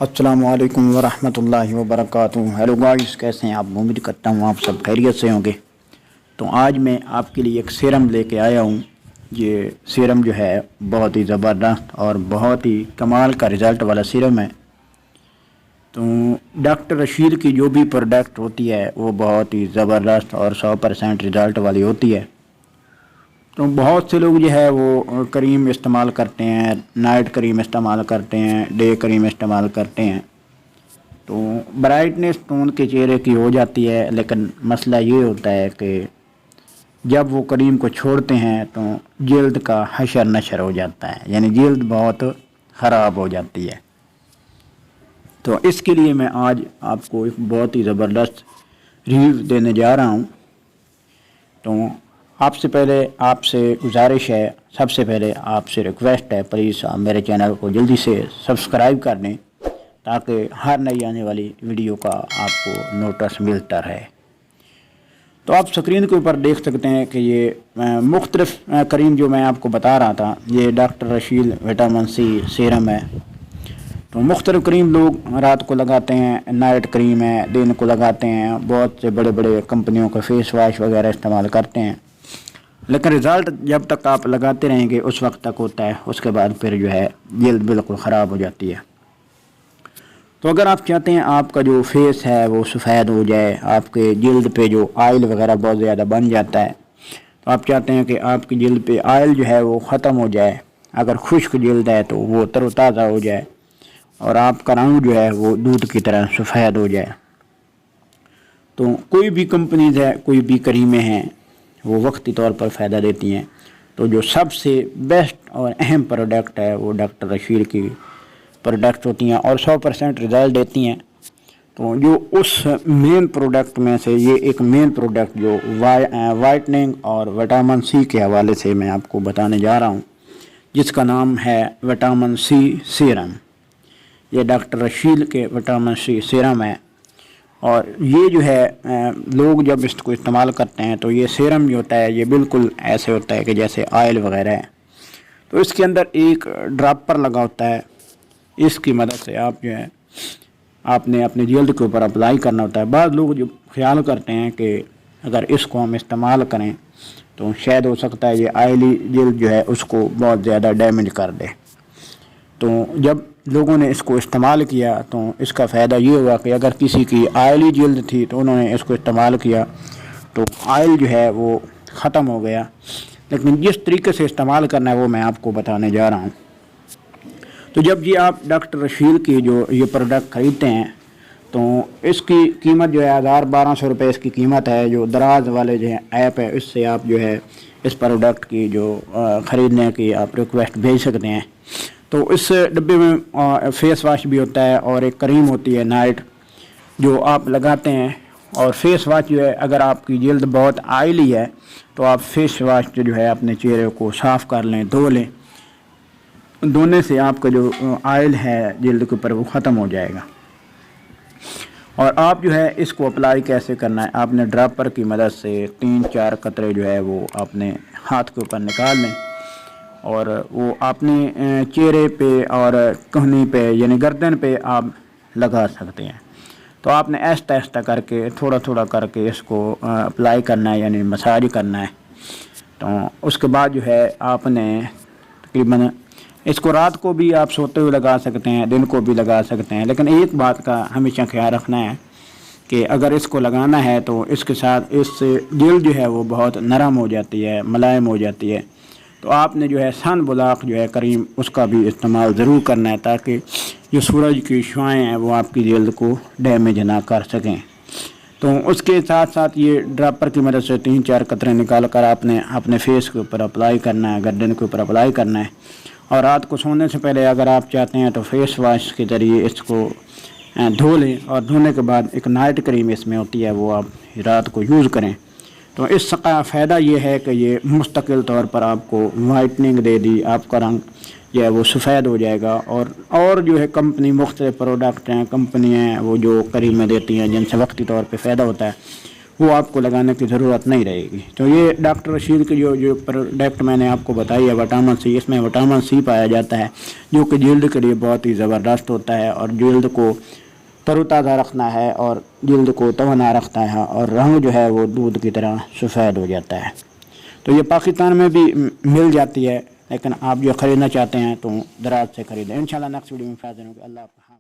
السلام علیکم ورحمۃ اللہ وبرکاتہ۔ ہیلو گائز، کیسے ہیں آپ؟ امید کرتا ہوں آپ سب خیریت سے ہوں گے۔ تو آج میں آپ کے لیے ایک سیرم لے کے آیا ہوں۔ یہ سیرم جو ہے بہت ہی زبردست اور بہت ہی کمال کا رزلٹ والا سیرم ہے۔ تو ڈاکٹر رشید کی جو بھی پروڈکٹ ہوتی ہے وہ بہت ہی زبردست اور 100% رزلٹ والی ہوتی ہے۔ تو بہت سے لوگ جو ہے وہ کریم استعمال کرتے ہیں، نائٹ کریم استعمال کرتے ہیں، ڈے کریم استعمال کرتے ہیں، تو برائٹنس تو ان کے چہرے کی ہو جاتی ہے، لیکن مسئلہ یہ ہوتا ہے کہ جب وہ کریم کو چھوڑتے ہیں تو جلد کا حشر نشر ہو جاتا ہے، یعنی جلد بہت خراب ہو جاتی ہے۔ تو اس کے لیے میں آج آپ کو ایک بہت ہی زبردست ریویو دینے جا رہا ہوں۔ تو آپ سے پہلے آپ سے گزارش ہے، سب سے پہلے آپ سے ریکویسٹ ہے، پلیز آپ میرے چینل کو جلدی سے سبسکرائب کر دیں تاکہ ہر نئی آنے والی ویڈیو کا آپ کو نوٹس ملتا رہے۔ تو آپ سکرین کے اوپر دیکھ سکتے ہیں کہ یہ مختلف کریم جو میں آپ کو بتا رہا تھا، یہ doctor Rashid vitamin C serum ہے۔ تو مختلف کریم لوگ رات کو لگاتے ہیں، نائٹ کریم ہے، دن کو لگاتے ہیں، بہت سے بڑے بڑے کمپنیوں کے فیس واش وغیرہ استعمال کرتے ہیں، لیکن رزلٹ جب تک آپ لگاتے رہیں گے اس وقت تک ہوتا ہے، اس کے بعد پھر جو ہے جلد بالکل خراب ہو جاتی ہے۔ تو اگر آپ چاہتے ہیں آپ کا جو فیس ہے وہ سفید ہو جائے، آپ کے جلد پہ جو آئل وغیرہ بہت زیادہ بن جاتا ہے، تو آپ چاہتے ہیں کہ آپ کی جلد پہ آئل جو ہے وہ ختم ہو جائے، اگر خشک جلد ہے تو وہ تر و تازہ ہو جائے اور آپ کا رنگ جو ہے وہ دودھ کی طرح سفید ہو جائے، تو کوئی بھی کمپنیز ہے، کوئی بھی کریمیں ہیں، وہ وقتی طور پر فائدہ دیتی ہیں۔ تو جو سب سے بیسٹ اور اہم پروڈکٹ ہے وہ ڈاکٹر رشید کی پروڈکٹ ہوتی ہیں اور 100% رزلٹ دیتی ہیں۔ تو جو اس مین پروڈکٹ میں سے یہ ایک مین پروڈکٹ جو وائٹننگ اور وٹامن سی کے حوالے سے میں آپ کو بتانے جا رہا ہوں، جس کا نام ہے وٹامن سی سیرم۔ یہ ڈاکٹر رشید کے وٹامن سی سیرم ہے، اور یہ جو ہے لوگ جب اس کو استعمال کرتے ہیں تو یہ سیرم جو ہوتا ہے یہ بالکل ایسے ہوتا ہے کہ جیسے آئل وغیرہ ہے۔ تو اس کے اندر ایک ڈراپر لگا ہوتا ہے، اس کی مدد سے آپ جو ہے آپ نے اپنے جلد کے اوپر اپلائی کرنا ہوتا ہے۔ بعض لوگ جو خیال کرتے ہیں کہ اگر اس کو ہم استعمال کریں تو شاید ہو سکتا ہے یہ آئلی جلد جو ہے اس کو بہت زیادہ ڈیمیج کر دے۔ تو جب لوگوں نے اس کو استعمال کیا تو اس کا فائدہ یہ ہوا کہ اگر کسی کی آئلی جلد تھی تو انہوں نے اس کو استعمال کیا تو آئل جو ہے وہ ختم ہو گیا، لیکن جس طریقے سے استعمال کرنا ہے وہ میں آپ کو بتانے جا رہا ہوں۔ تو جب یہ آپ ڈاکٹر رشید کی جو یہ پروڈکٹ خریدتے ہیں تو اس کی قیمت جو ہے 1200 روپے اس کی قیمت ہے۔ جو دراز والے جو ہے ایپ ہے، اس سے آپ جو ہے اس پروڈکٹ کی جو خریدنے کی آپ ریکویسٹ بھیج سکتے ہیں۔ تو اس ڈبے میں فیس واش بھی ہوتا ہے اور ایک کریم ہوتی ہے نائٹ جو آپ لگاتے ہیں، اور فیس واش جو ہے اگر آپ کی جلد بہت آئلی ہے تو آپ فیس واش جو ہے اپنے چہرے کو صاف کر لیں، دھو لیں، دھونے سے آپ کا جو آئل ہے جلد کے اوپر وہ ختم ہو جائے گا۔ اور آپ جو ہے اس کو اپلائی کیسے کرنا ہے، آپ نے ڈراپر کی مدد سے 3-4 قطرے جو ہے وہ اپنے ہاتھ کے اوپر نکال لیں، اور وہ اپنے چہرے پہ اور کہنی پہ یعنی گردن پہ آپ لگا سکتے ہیں۔ تو آپ نے آہستہ آہستہ کر کے تھوڑا تھوڑا کر کے اس کو اپلائی کرنا ہے، یعنی مساج کرنا ہے۔ تو اس کے بعد جو ہے آپ نے تقریباً اس کو رات کو بھی آپ سوتے ہوئے لگا سکتے ہیں، دن کو بھی لگا سکتے ہیں، لیکن ایک بات کا ہمیشہ خیال رکھنا ہے کہ اگر اس کو لگانا ہے تو اس کے ساتھ اس سے جلد جو ہے وہ بہت نرم ہو جاتی ہے، ملائم ہو جاتی ہے۔ تو آپ نے جو ہے سن بلاک جو ہے کریم اس کا بھی استعمال ضرور کرنا ہے تاکہ جو سورج کی شعاعیں ہیں وہ آپ کی جلد کو ڈیمیج نہ کر سکیں۔ تو اس کے ساتھ ساتھ یہ ڈراپر کی مدد سے 3-4 قطرے نکال کر آپ نے اپنے فیس کے اوپر اپلائی کرنا ہے، گردن کے اوپر اپلائی کرنا ہے، اور رات کو سونے سے پہلے اگر آپ چاہتے ہیں تو فیس واش کے ذریعے اس کو دھو لیں، اور دھونے کے بعد ایک نائٹ کریم اس میں ہوتی ہے وہ آپ رات کو یوز کریں۔ تو اس کا فائدہ یہ ہے کہ یہ مستقل طور پر آپ کو وائٹننگ دے دی، آپ کا رنگ جو ہے وہ سفید ہو جائے گا۔ اور جو ہے کمپنی مختلف پروڈکٹ ہیں، کمپنیاں ہیں وہ جو کریمیں دیتی ہیں جن سے وقتی طور پہ فائدہ ہوتا ہے، وہ آپ کو لگانے کی ضرورت نہیں رہے گی۔ تو یہ ڈاکٹر رشید کی جو پروڈکٹ میں نے آپ کو بتائی ہے وٹامن سی، اس میں وٹامن سی پایا جاتا ہے جو کہ جلد کے لیے بہت ہی زبردست ہوتا ہے اور جلد کو تر و تازہ رکھنا ہے اور جلد کو توانا رکھتا ہے اور رنگ جو ہے وہ دودھ کی طرح سفید ہو جاتا ہے۔ تو یہ پاکستان میں بھی مل جاتی ہے، لیکن آپ جو خریدنا چاہتے ہیں تو دراز سے خریدیں۔ انشاءاللہ نیکسٹ ویڈیو میں فائدہ ہوگا۔ اللہ آپ